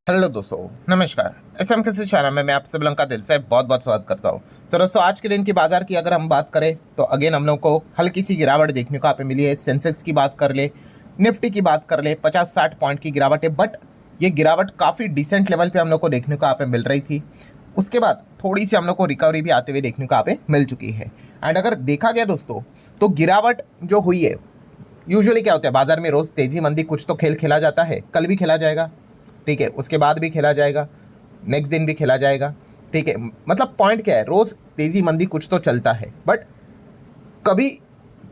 Hello दोस्तों, नमस्कार। SM किसी चैनल में मैं आप सब लोगों का दिल से बहुत बहुत स्वागत करता हूं। सो दोस्तों, आज के दिन की बाजार की अगर हम बात करें तो अगेन हम लोग को हल्की सी गिरावट देखने को यहाँ पे मिली है। सेंसेक्स की बात कर ले, निफ्टी की बात कर ले, 50-60 पॉइंट की गिरावट है, बट ये गिरावट काफ़ी डिसेंट लेवल पर हम लोग को देखने को यहाँ पे मिल रही थी। उसके बाद थोड़ी सी हम लोग को रिकवरी भी आते हुए देखने को यहाँ पे मिल चुकी है। एंड अगर देखा गया दोस्तों, तो गिरावट जो हुई है, यूजुअली क्या होता है बाजार में, रोज़ तेजी मंदी कुछ तो खेल खेला जाता है। कल भी खेला जाएगा, ठीक है, उसके बाद भी खेला जाएगा, नेक्स्ट दिन भी खेला जाएगा, ठीक है। मतलब पॉइंट क्या है, रोज तेजी मंदी कुछ तो चलता है, बट कभी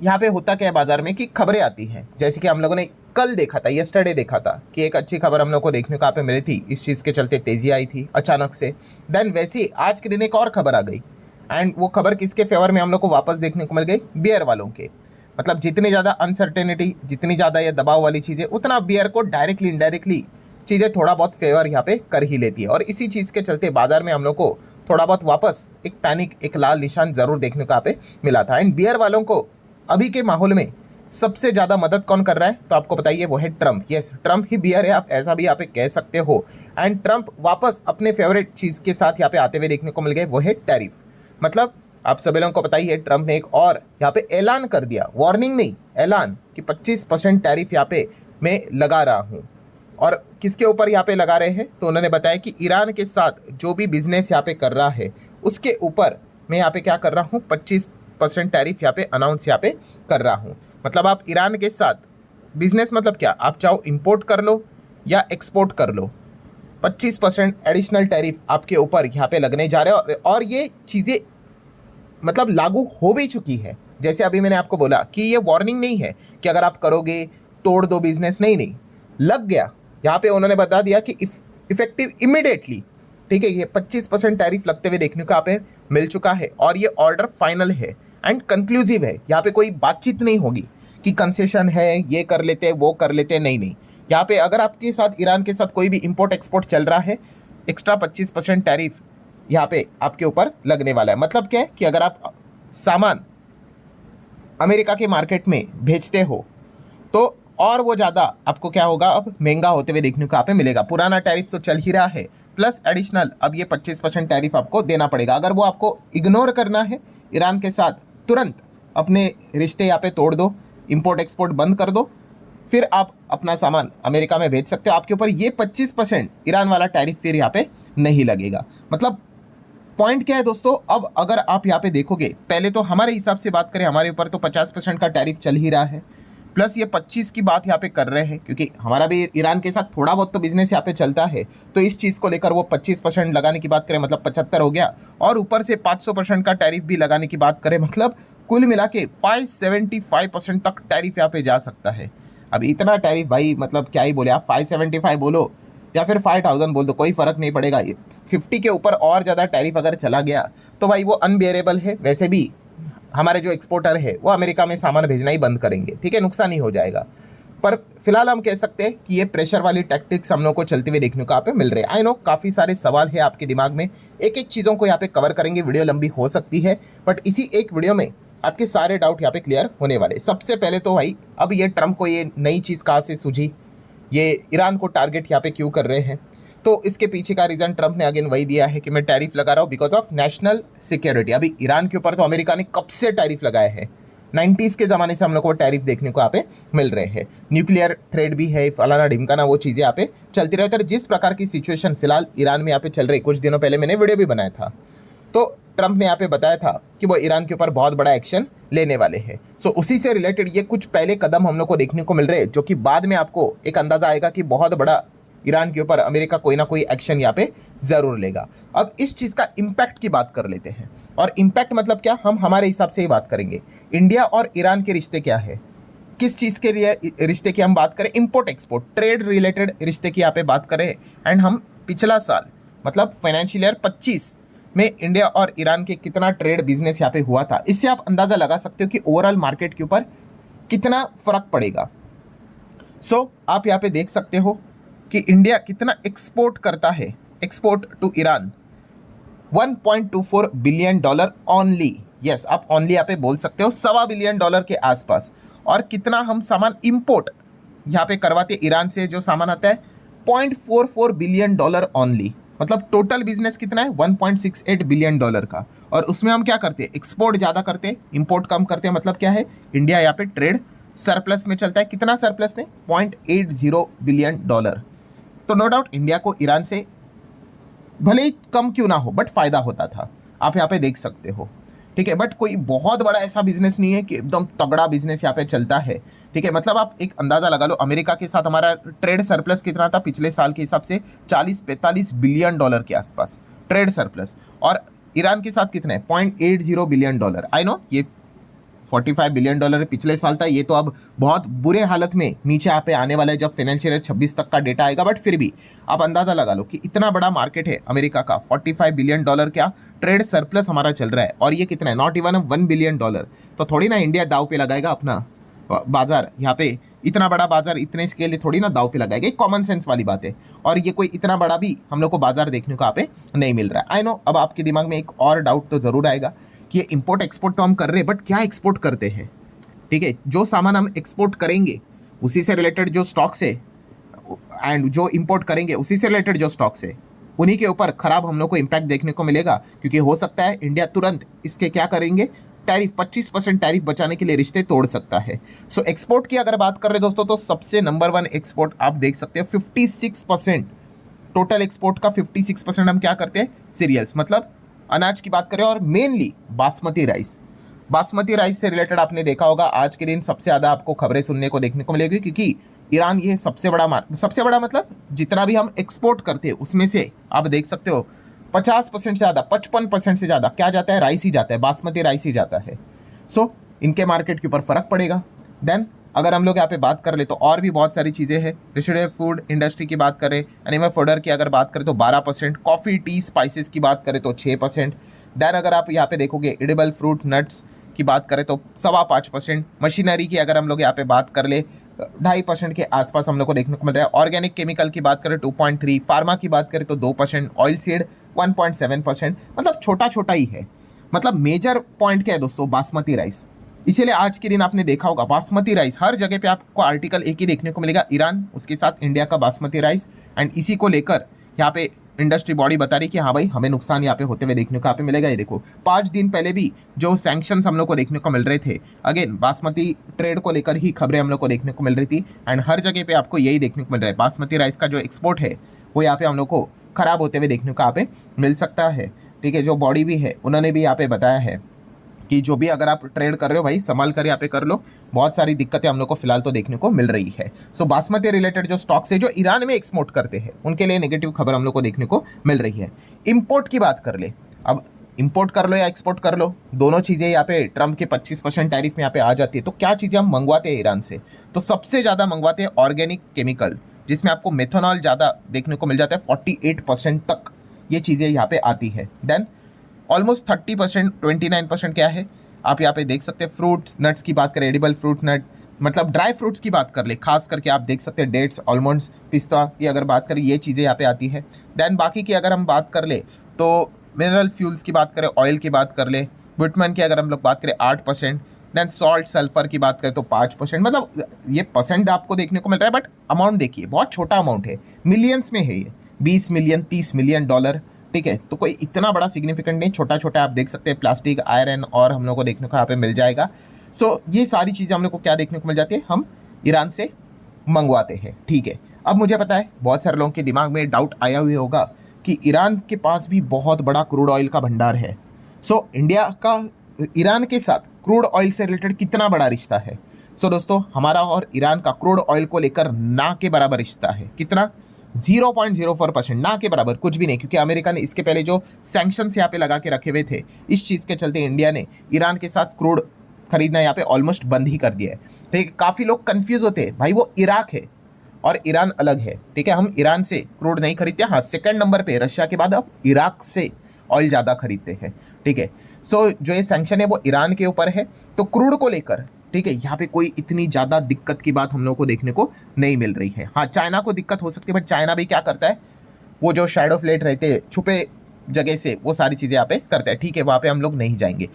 यहाँ पे होता क्या है बाजार में कि खबरें आती हैं, जैसे कि हम लोगों ने कल देखा था, यस्टरडे देखा था कि एक अच्छी खबर हम लोग को देखने को यहाँ पे मिली थी, इस चीज़ के चलते तेजी आई थी अचानक से। देन वैसे ही आज के दिन एक और खबर आ गई, एंड वो खबर किसके फेवर में हम लोग को वापस देखने को मिल गई, बियर वालों के। मतलब जितनी ज़्यादा अनसर्टेनिटी, जितनी ज़्यादा ये दबाव वाली चीज़ें, उतना बियर को डायरेक्टली इनडायरेक्टली चीज़ें थोड़ा बहुत फेवर यहाँ पे कर ही लेती है। और इसी चीज़ के चलते बाजार में हम लोग को थोड़ा बहुत वापस एक पैनिक, एक लाल निशान ज़रूर देखने को यहाँ पे मिला था। एंड बियर वालों को अभी के माहौल में सबसे ज़्यादा मदद कौन कर रहा है, तो आपको बताइए, वो है ट्रंप। यस, ट्रंप ही बियर है, आप ऐसा भी यहाँ पे कह सकते हो। एंड ट्रंप वापस अपने फेवरेट चीज़ के साथ यहाँ पे आते हुए देखने को मिल गए, वो है टैरिफ। मतलब आप सभी लोगों को बताइए, ट्रंप ने एक और यहाँ पे ऐलान कर दिया, वार्निंग नहीं, ऐलान, कि 25% टैरिफ यहाँ पे मैं लगा रहा हूँ। और किसके ऊपर यहाँ पे लगा रहे हैं, तो उन्होंने बताया कि ईरान के साथ जो भी बिजनेस यहाँ पे कर रहा है उसके ऊपर मैं यहाँ पे क्या कर रहा हूँ, 25% टैरिफ यहाँ पे अनाउंस यहाँ पे कर रहा हूँ। मतलब आप ईरान के साथ बिजनेस, मतलब क्या, आप चाहो इंपोर्ट कर लो या एक्सपोर्ट कर लो, 25% एडिशनल टैरिफ आपके ऊपर यहाँ पे लगने जा रहे हैं। और ये चीज़ें मतलब लागू हो भी चुकी है। जैसे अभी मैंने आपको बोला कि ये वार्निंग नहीं है कि अगर आप करोगे तोड़ दो बिजनेस, नहीं नहीं, लग गया। यहाँ पे उन्होंने बता दिया कि इफेक्टिव इमिडिएटली, ठीक है, ये 25% टैरिफ लगते हुए देखने को यहाँ पे मिल चुका है। और ये ऑर्डर फाइनल है एंड कंक्लूसिव है। यहाँ पे कोई बातचीत नहीं होगी कि कंसेशन है, ये कर लेते हैं, वो कर लेते हैं, नहीं नहीं। यहाँ पे अगर आपके साथ, ईरान के साथ कोई भी इंपोर्ट एक्सपोर्ट चल रहा है, एक्स्ट्रा 25% टैरिफ यहाँ पे आपके ऊपर लगने वाला है। मतलब क्या है कि अगर आप सामान अमेरिका के मार्केट में भेजते हो तो और वो ज़्यादा आपको क्या होगा, अब महंगा होते हुए देखने को यहाँ पे मिलेगा। पुराना टैरिफ तो चल ही रहा है, प्लस एडिशनल अब ये 25% टैरिफ आपको देना पड़ेगा। अगर वो आपको इग्नोर करना है ईरान के साथ, तुरंत अपने रिश्ते यहाँ पे तोड़ दो, इंपोर्ट एक्सपोर्ट बंद कर दो, फिर आप अपना सामान अमेरिका में भेज सकते हो। आपके ऊपर ये 25% ईरान वाला टैरिफ फिर यहाँ पे नहीं लगेगा। मतलब पॉइंट क्या है दोस्तों, अब अगर आप यहाँ पे देखोगे, पहले तो हमारे हिसाब से बात करें, हमारे ऊपर तो 50% का टैरिफ चल ही रहा है, प्लस ये 25 की बात यहाँ पे कर रहे हैं, क्योंकि हमारा भी ईरान के साथ थोड़ा बहुत तो बिजनेस यहाँ पे चलता है। तो इस चीज़ को लेकर वो 25% लगाने की बात करें, मतलब 75 हो गया, और ऊपर से 500% का टैरिफ भी लगाने की बात करें, मतलब कुल मिला के 575% तक टैरिफ यहाँ पे जा सकता है। अब इतना टैरिफ भाई, मतलब क्या ही बोले आप, 575 बोलो या फिर 5000 बोल दो, कोई फ़र्क नहीं पड़ेगा। 50 के ऊपर और ज़्यादा टैरिफ अगर चला गया तो भाई वो अनबियरेबल है। वैसे भी हमारे जो एक्सपोर्टर है वो अमेरिका में सामान भेजना ही बंद करेंगे, ठीक है, नुकसान ही हो जाएगा। पर फिलहाल हम कह सकते हैं कि ये प्रेशर वाली टैक्टिक्स हम लोग को चलते हुए देखने को यहाँ पे मिल रहे हैं। आई नो काफ़ी सारे सवाल है आपके दिमाग में, एक एक चीज़ों को यहाँ पे कवर करेंगे, वीडियो लंबी हो सकती है, बट इसी एक वीडियो में आपके सारे डाउट यहाँ पे क्लियर होने वाले। सबसे पहले तो भाई, अब ये ट्रंप को ये नई चीज़ कहाँ से सूझी, ये ईरान को टारगेट यहाँ पे क्यों कर रहे हैं, तो इसके पीछे का रीज़न ट्रंप ने अगेन वही दिया है कि मैं टैरिफ लगा रहा हूँ बिकॉज ऑफ नेशनल सिक्योरिटी। अभी ईरान के ऊपर तो अमेरिका ने कब से टैरिफ लगाए हैं, 90s के ज़माने से हम लोग को टैरिफ देखने को यहाँ पे मिल रहे हैं। न्यूक्लियर थ्रेड भी है, फलाना ढिमकाना, वो चीज़ें यहाँ पे चलती रहती है। जिस प्रकार की सिचुएशन फिलहाल ईरान में यहाँ पे चल रही, कुछ दिनों पहले मैंने वीडियो भी बनाया था, तो ट्रंप ने यहाँ पे बताया था कि वो ईरान के ऊपर बहुत बड़ा एक्शन लेने वाले हैं। सो उसी से रिलेटेड ये कुछ पहले कदम हम लोग को देखने को मिल रहे हैं, जो कि बाद में आपको एक अंदाजा आएगा कि बहुत बड़ा ईरान के ऊपर अमेरिका कोई ना कोई एक्शन यहाँ पे ज़रूर लेगा। अब इस चीज़ का इम्पैक्ट की बात कर लेते हैं, और इम्पैक्ट मतलब क्या, हम हमारे हिसाब से ही बात करेंगे। इंडिया और ईरान के रिश्ते क्या है, किस चीज़ के लिए रिश्ते की हम बात करें, इंपोर्ट एक्सपोर्ट, ट्रेड रिलेटेड रिश्ते की यहाँ पे बात करें। एंड हम पिछला साल, मतलब फाइनेंशियल ईयर 25 में इंडिया और ईरान के कितना ट्रेड बिजनेस यहाँ पे हुआ था, इससे आप अंदाज़ा लगा सकते हो कि ओवरऑल मार्केट के ऊपर कितना फ़र्क पड़ेगा। सो आप यहाँ पे देख सकते हो कि इंडिया कितना एक्सपोर्ट करता है, export to Iran, $1.24 billion only. Yes, आप ओनली यहाँ पे बोल सकते हो, $1.25 बिलियन के आसपास। और कितना हम सामान इंपोर्ट यहाँ पे करवाते ईरान से, जो सामान आता है $0.44 बिलियन ओनली। मतलब टोटल बिजनेस कितना है, $1.68 बिलियन का। और उसमें हम क्या करते हैं, एक्सपोर्ट ज़्यादा करते हैं, इंपोर्ट कम करते हैं। मतलब क्या है, इंडिया यहाँ पे ट्रेड सरप्लस में चलता है। कितना सरप्लस में, $0.80 बिलियन। तो नो डाउट इंडिया को ईरान से भले ही कम क्यों ना हो बट फायदा होता था, आप यहाँ पे देख सकते हो। ठीक है, बट कोई बहुत बड़ा ऐसा बिजनेस नहीं है कि एकदम तगड़ा बिजनेस यहाँ पे चलता है। ठीक है, मतलब आप एक अंदाजा लगा लो, अमेरिका के साथ हमारा ट्रेड सरप्लस कितना था पिछले साल के हिसाब से, 40-45 बिलियन डॉलर के आसपास ट्रेड सरप्लस। और ईरान के साथ कितना है, $0.80 बिलियन। आई नो ये $45 बिलियन पिछले साल था, ये तो अब बहुत बुरे हालत में नीचे यहाँ पे आने वाला है जब फाइनेंशियल ईयर 26 तक का डेटा आएगा। बट फिर भी आप अंदाजा लगा लो कि इतना बड़ा मार्केट है अमेरिका का, $45 बिलियन क्या ट्रेड सरप्लस हमारा चल रहा है। और ये कितना है, नॉट इवन $1 बिलियन। तो थोड़ी ना इंडिया दाव पे लगाएगा अपना बाजार, यहाँ पे इतना बड़ा बाजार इतने स्केल थोड़ी ना दाव पे लगाएगा। एक कॉमन सेंस वाली बात है। और ये कोई इतना बड़ा भी हम लोग को बाजार देखने को यहाँ पे नहीं मिल रहा है। आई नो अब आपके दिमाग में एक और डाउट तो जरूर आएगा कि ये इंपोर्ट एक्सपोर्ट तो हम कर रहे हैं, बट क्या एक्सपोर्ट करते हैं। ठीक है, जो सामान हम एक्सपोर्ट करेंगे उसी से रिलेटेड जो स्टॉक्स है, एंड जो इंपोर्ट करेंगे उसी से रिलेटेड जो स्टॉक्स है, उन्हीं के ऊपर खराब हम लोग को इम्पैक्ट देखने को मिलेगा। क्योंकि हो सकता है इंडिया तुरंत इसके क्या करेंगे, टैरिफ 25% टैरिफ बचाने के लिए रिश्ते तोड़ सकता है। सो एक्सपोर्ट की अगर बात कर रहे दोस्तों, तो सबसे नंबर 1 एक्सपोर्ट आप देख सकते हो, 56%। टोटल एक्सपोर्ट का 56% हम क्या करते हैं, सीरियल्स, मतलब अनाज की बात करें। और mainly basmati rice, basmati rice से रिलेटेड आपने देखा होगा आज के दिन सबसे ज़्यादा आपको खबरें सुनने को देखने को मिलेगी। क्योंकि ईरान ये सबसे बड़ा मतलब जितना भी हम एक्सपोर्ट करते हैं उसमें से आप देख सकते हो 50% से ज़्यादा, 55% से ज़्यादा क्या जाता है, राइस ही जाता है, बासमती राइस ही जाता है। सो इनके मार्केट के ऊपर फ़र्क पड़ेगा। देन अगर हम लोग यहाँ पे बात कर ले तो और भी बहुत सारी चीज़ें हैं। रेसिडुअल फूड इंडस्ट्री की बात करें, एनिमल फूडर की अगर बात करें तो 12%, कॉफ़ी टी स्पाइसेस की बात करें तो 6%। देन अगर आप यहाँ पे देखोगे एडिबल फ्रूट नट्स की बात करें तो 5.25%। मशीनरी की अगर हम लोग यहाँ पे बात कर ले 2.5% के आसपास हम लोग को देखने को मिल रहा है। ऑर्गेनिक केमिकल की बात करें 2.3%, फार्मा की बात करें तो 2%, ऑयल सीड 1.7%। मतलब छोटा छोटा ही है। मतलब मेजर पॉइंट क्या है दोस्तों, बासमती राइस। इसीलिए आज के दिन आपने देखा होगा बासमती राइस हर जगह पे आपको आर्टिकल एक ही देखने को मिलेगा, ईरान उसके साथ इंडिया का बासमती राइस। एंड इसी को लेकर यहाँ पे इंडस्ट्री बॉडी बता रही कि हाँ भाई हमें नुकसान यहाँ पे होते हुए देखने को यहाँ पे मिलेगा। ये देखो 5 दिन पहले भी जो सैंक्शंस हम लोग को देखने को मिल रहे थे, अगेन बासमती ट्रेड को लेकर ही खबरें हम लोग को देखने को मिल रही थी। एंड हर जगह पे आपको यही देखने को मिल रहा है, बासमती राइस का जो एक्सपोर्ट है वो यहाँ पे हम लोग को खराब होते हुए देखने को यहाँ पे मिल सकता है। ठीक है, जो बॉडी भी है उन्होंने भी यहाँ पे बताया है कि जो भी अगर आप ट्रेड कर रहे हो भाई संभाल कर यहाँ पे कर लो, बहुत सारी दिक्कतें हम लोग को फिलहाल तो देखने को मिल रही है। सो बासमती रिलेटेड जो स्टॉक्स है जो ईरान में एक्सपोर्ट करते हैं उनके लिए नेगेटिव खबर हम लोग को देखने को मिल रही है। इंपोर्ट की बात कर ले, अब इंपोर्ट कर लो या एक्सपोर्ट कर लो, दोनों चीज़ें यहाँ पे ट्रम्प के 25% टैरिफ में यहाँ पे आ जाती है। तो क्या चीज़ें हम मंगवाते हैं ईरान से, तो सबसे ज़्यादा मंगवाते हैं ऑर्गेनिक केमिकल, जिसमें आपको मेथनॉल ज़्यादा देखने को मिल जाता है, 48% तक ये चीज़ें यहाँ पे आती है। देन ऑलमोस्ट 30%, 29% क्या है आप यहाँ पे देख सकते हैं। फ्रूट्स नट्स की बात करें, एडिबल फ्रूट नट मतलब ड्राई फ्रूट्स की बात कर ले, खास करके आप देख सकते हैं डेट्स, आलमंड्स, पिस्ता की अगर बात करें ये चीज़ें यहाँ पे आती है। देन बाकी की अगर हम बात कर ले तो मिनरल फ्यूल्स की बात करें, ऑयल की बात कर ले, बिटमन की अगर हम लोग बात करें 8%। देन सॉल्ट सल्फर की बात करें तो 5%। मतलब ये परसेंट आपको देखने को मिल रहा है, बट अमाउंट देखिए बहुत छोटा अमाउंट है, मिलियंस में है ये, 20 मिलियन $30 मिलियन। ठीक है, तो कोई इतना बड़ा सिग्निफिकेंट नहीं, छोटा छोटा आप देख सकते हैं। प्लास्टिक, आयरन और हम लोग को देखने को यहाँ पे मिल जाएगा। सो ये सारी चीज़ें हम लोग को क्या देखने को मिल जाती है, हम ईरान से मंगवाते हैं। ठीक है, अब मुझे पता है बहुत सारे लोगों के दिमाग में डाउट आया हुआ होगा कि ईरान के पास भी बहुत बड़ा क्रूड ऑयल का भंडार है। सो इंडिया का ईरान के साथ क्रूड ऑयल से रिलेटेड कितना बड़ा रिश्ता है। सो दोस्तों हमारा और ईरान का क्रूड ऑयल को लेकर ना के बराबर रिश्ता है। कितना, 0.04%, ना के बराबर, कुछ भी नहीं। क्योंकि अमेरिका ने इसके पहले जो सैंक्शंस यहाँ पे लगा के रखे हुए थे, इस चीज़ के चलते इंडिया ने ईरान के साथ क्रूड खरीदना यहाँ पे ऑलमोस्ट बंद ही कर दिया है। ठीक है, काफ़ी लोग कंफ्यूज होते हैं, भाई वो इराक है और ईरान अलग है। ठीक है, हम ईरान से क्रूड नहीं खरीदते। हाँ, सेकंड नंबर पे रशिया के बाद अब इराक से ऑयल ज़्यादा खरीदते हैं। ठीक है, सो जो ये सैंक्शन है वो ईरान के ऊपर है। तो क्रूड को लेकर ठीक है यहाँ पे कोई इतनी ज़्यादा दिक्कत की बात हम लोग को देखने को नहीं मिल रही है। हाँ, चाइना को दिक्कत हो सकती है, बट चाइना भी क्या करता है, वो जो शैडो फ्लेट रहते हैं छुपे जगह से वो सारी चीज़ें यहाँ पे करता है। ठीक है, वहाँ पे हम लोग नहीं जाएंगे।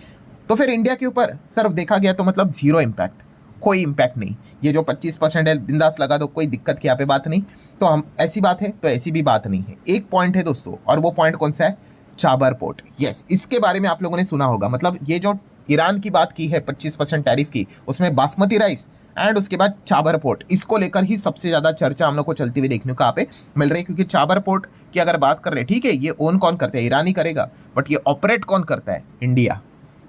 तो फिर इंडिया के ऊपर सिर्फ देखा गया तो मतलब जीरो इम्पैक्ट। कोई इम्पैक्ट नहीं। ये जो 25% है बिंदास लगा दो, कोई दिक्कत की यहाँ पे बात नहीं। तो हम ऐसी बात है तो ऐसी भी बात नहीं है। एक पॉइंट है दोस्तों, और वो पॉइंट कौन सा है? चाबर पोर्ट। यस, इसके बारे में आप लोगों ने सुना होगा। मतलब ये जो ईरान की बात की है 25% टैरिफ की, उसमें बासमती राइस एंड उसके बाद चाबर पोर्ट, इसको लेकर ही सबसे ज़्यादा चर्चा हम लोग को चलती हुई देखने को यहाँ पे मिल रही है। क्योंकि चाबर पोर्ट की अगर बात कर रहे हैं, ठीक है, ये ओन कौन करता है? ईरान ही करेगा, बट ये ऑपरेट कौन करता है? इंडिया।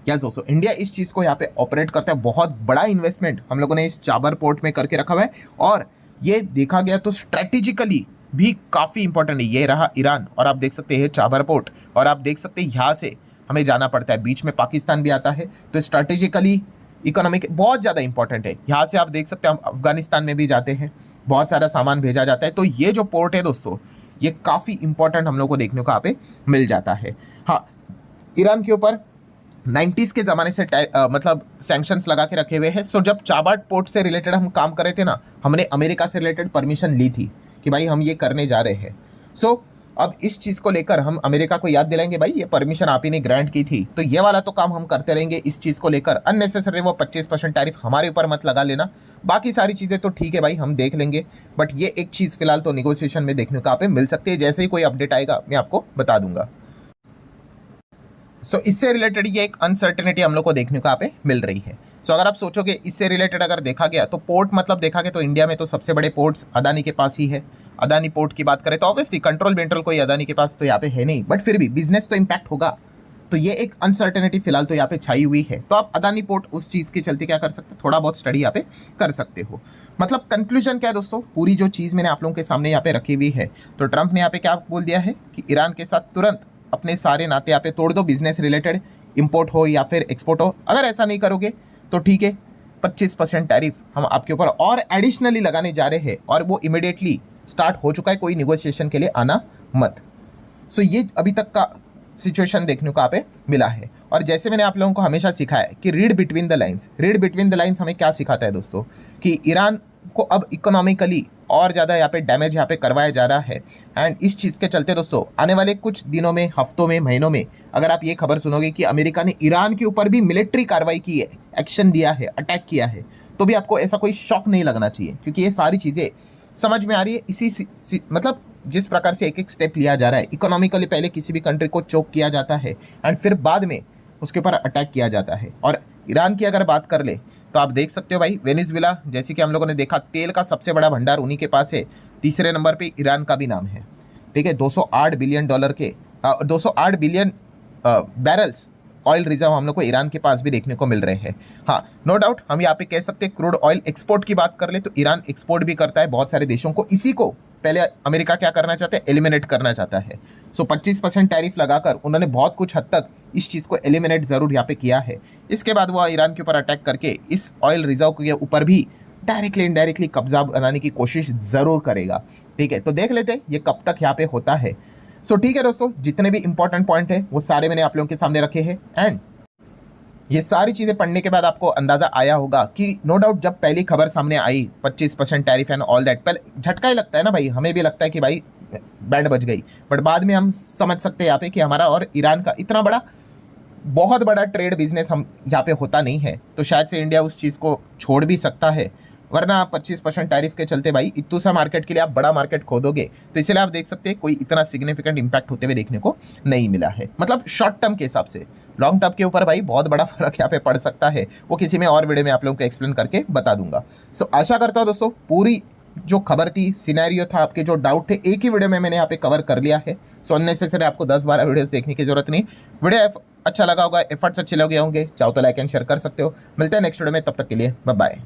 यस दोस्तों, इंडिया इस चीज़ को यहाँ पे ऑपरेट करता है। बहुत बड़ा इन्वेस्टमेंट हम लोगों ने इस चाबर पोर्ट में करके रखा हुआ है, और ये देखा गया तो स्ट्रेटेजिकली भी काफ़ी इंपॉर्टेंट है। ये रहा ईरान, और आप देख सकते हैं चाबर पोर्ट, और आप देख सकते हैं यहाँ से हमें जाना पड़ता है, बीच में पाकिस्तान भी आता है। तो स्ट्रेटेजिकली इकोनॉमिक बहुत ज़्यादा इंपॉर्टेंट है। यहाँ से आप देख सकते हैं हम अफगानिस्तान में भी जाते हैं, बहुत सारा सामान भेजा जाता है। तो ये जो पोर्ट है दोस्तों, ये काफ़ी इंपॉर्टेंट हम लोग को देखने को यहाँ पे मिल जाता है। हाँ, ईरान के ऊपर 90s के ज़माने से मतलब सैंक्शंस लगा के रखे हुए हैं। सो जब चाबर पोर्ट से रिलेटेड हम काम कर रहे थे ना, हमने अमेरिका से रिलेटेड परमिशन ली थी कि भाई हम ये करने जा रहे हैं। सो अब इस चीज़ को लेकर हम अमेरिका को याद दिलाएंगे, भाई ये परमिशन आप ही ने ग्रांट की थी, तो ये वाला तो काम हम करते रहेंगे। इस चीज़ को लेकर अननेसेसरी वो 25% टैरिफ हमारे ऊपर मत लगा लेना। बाकी सारी चीज़ें तो ठीक है भाई, हम देख लेंगे, बट ये एक चीज़ फिलहाल तो निगोशिएशन में देखने को आप मिल सकती है। जैसे ही कोई अपडेट आएगा मैं आपको बता दूंगा। सो इससे रिलेटेड ये एक अनसर्टेनिटी हम लोग को देखने को यहाँ पे मिल रही है। सो अगर आप सोचोगे इससे रिलेटेड अगर देखा गया तो पोर्ट मतलब देखा गया तो इंडिया में तो सबसे बड़े पोर्ट्स अदानी के पास ही है। अदानी पोर्ट की बात करें तो ऑब्वियसली कंट्रोल वेंट्रोल कोई अदानी के पास तो यहाँ पे है नहीं, बट फिर भी बिजनेस तो इम्पैक्ट होगा। तो ये एक अनसर्टेनिटी फिलहाल तो यहाँ पे छाई हुई है। तो आप अदानी पोर्ट उस चीज़ के चलते क्या कर सकते हो, थोड़ा बहुत स्टडी यहाँ पे कर सकते हो। मतलब कंक्लूजन क्या है दोस्तों, पूरी जो चीज़ मैंने आप लोगों के सामने यहाँ पे रखी हुई है, तो ट्रंप ने यहाँ पे क्या बोल दिया है कि ईरान के साथ तुरंत अपने सारे नाते यहाँ पे तोड़ दो, बिजनेस रिलेटेड, इंपोर्ट हो या फिर एक्सपोर्ट हो। अगर ऐसा नहीं करोगे तो ठीक है, 25% टैरिफ हम आपके ऊपर और एडिशनली लगाने जा रहे हैं, और वो इमिडिएटली स्टार्ट हो चुका है, कोई निगोशिएशन के लिए आना मत। सो ये अभी तक का सिचुएशन देखने को यहाँ पे मिला है। और जैसे मैंने आप लोगों को हमेशा सिखाया है कि read between the lines. Read between the lines हमें क्या सिखाता है दोस्तों, कि ईरान को अब इकोनॉमिकली और ज़्यादा यहाँ पे डैमेज यहाँ पे करवाया जा रहा है। एंड इस चीज़ के चलते दोस्तों आने वाले कुछ दिनों में, हफ्तों में, महीनों में अगर आप ये खबर सुनोगे कि अमेरिका ने ईरान के ऊपर भी मिलिट्री कार्रवाई की है, एक्शन दिया है, अटैक किया है, तो भी आपको ऐसा कोई शॉक नहीं लगना चाहिए, क्योंकि ये सारी चीज़ें समझ में आ रही है। मतलब जिस प्रकार से एक एक स्टेप लिया जा रहा है, इकोनॉमिकली पहले किसी भी कंट्री को चोक किया जाता है एंड फिर बाद में उसके ऊपर अटैक किया जाता है। और ईरान की अगर बात कर ले तो आप देख सकते हो भाई, वेनेजुएला जैसे कि हम लोगों ने देखा, तेल का सबसे बड़ा भंडार उन्हीं के पास है। तीसरे नंबर पे ईरान का भी नाम है, ठीक है। 208 बिलियन डॉलर के 208 बिलियन बैरल्स ऑयल रिजर्व हम लोग को ईरान के पास भी देखने को मिल रहे हैं। हाँ, नो डाउट हम यहाँ पे कह सकते हैं क्रूड ऑयल एक्सपोर्ट की बात कर ले तो ईरान एक्सपोर्ट भी करता है बहुत सारे देशों को। इसी को पहले अमेरिका क्या करना चाहता है, एलिमिनेट करना चाहता है। सो 25% टैरिफ लगाकर उन्होंने बहुत कुछ हद तक इस चीज़ को एलिमिनेट ज़रूर यहाँ पे किया है। इसके बाद वो ईरान के ऊपर अटैक करके इस ऑयल रिजर्व के ऊपर भी डायरेक्टली इनडायरेक्टली कब्जा बनाने की कोशिश ज़रूर करेगा, ठीक है। तो देख लेते हैं ये कब तक यहाँ पे होता है। सो ठीक है दोस्तों, जितने भी इंपॉर्टेंट पॉइंट है वो सारे मैंने आप लोगों के सामने रखे हैं। एंड ये सारी चीज़ें पढ़ने के बाद आपको अंदाज़ा आया होगा कि नो डाउट जब पहली खबर सामने आई 25% टैरिफ एंड ऑल दैट, पहले झटका ही लगता है ना भाई, हमें भी लगता है कि भाई बैंड बज गई। बट बाद में हम समझ सकते हैं यहाँ पे कि हमारा और ईरान का इतना बड़ा, बहुत बड़ा ट्रेड बिजनेस हम यहाँ पे होता नहीं है, तो शायद से इंडिया उस चीज़ को छोड़ भी सकता है। वरना 25% टैरिफ के चलते भाई इतू सा मार्केट के लिए आप बड़ा मार्केट खोदोगे, तो इसलिए आप देख सकते हैं कोई इतना सिग्निफिकेंट इंपैक्ट होते हुए देखने को नहीं मिला है। मतलब शॉर्ट टर्म के हिसाब से, लॉन्ग टर्म के ऊपर भाई बहुत बड़ा फर्क यहाँ पे पड़ सकता है। वो किसी में और वीडियो में आप लोगों को एक्सप्लेन करके बता दूंगा। सो आशा करता हूँ दोस्तों पूरी जो खबर थी, सिनेरियो था, आपके जो डाउट थे, एक ही वीडियो में मैंने यहाँ पे कवर कर लिया है। सो अननेसेसरी आपको 10-12 वीडियोस देखने की जरूरत नहीं। वीडियो अच्छा लगा होगा, एफर्ट्स अच्छे लगे होंगे, चाहो तो लाइक एंड शेयर कर सकते हो। मिलते हैं नेक्स्ट वीडियो में, तब तक के लिए बाय बाय।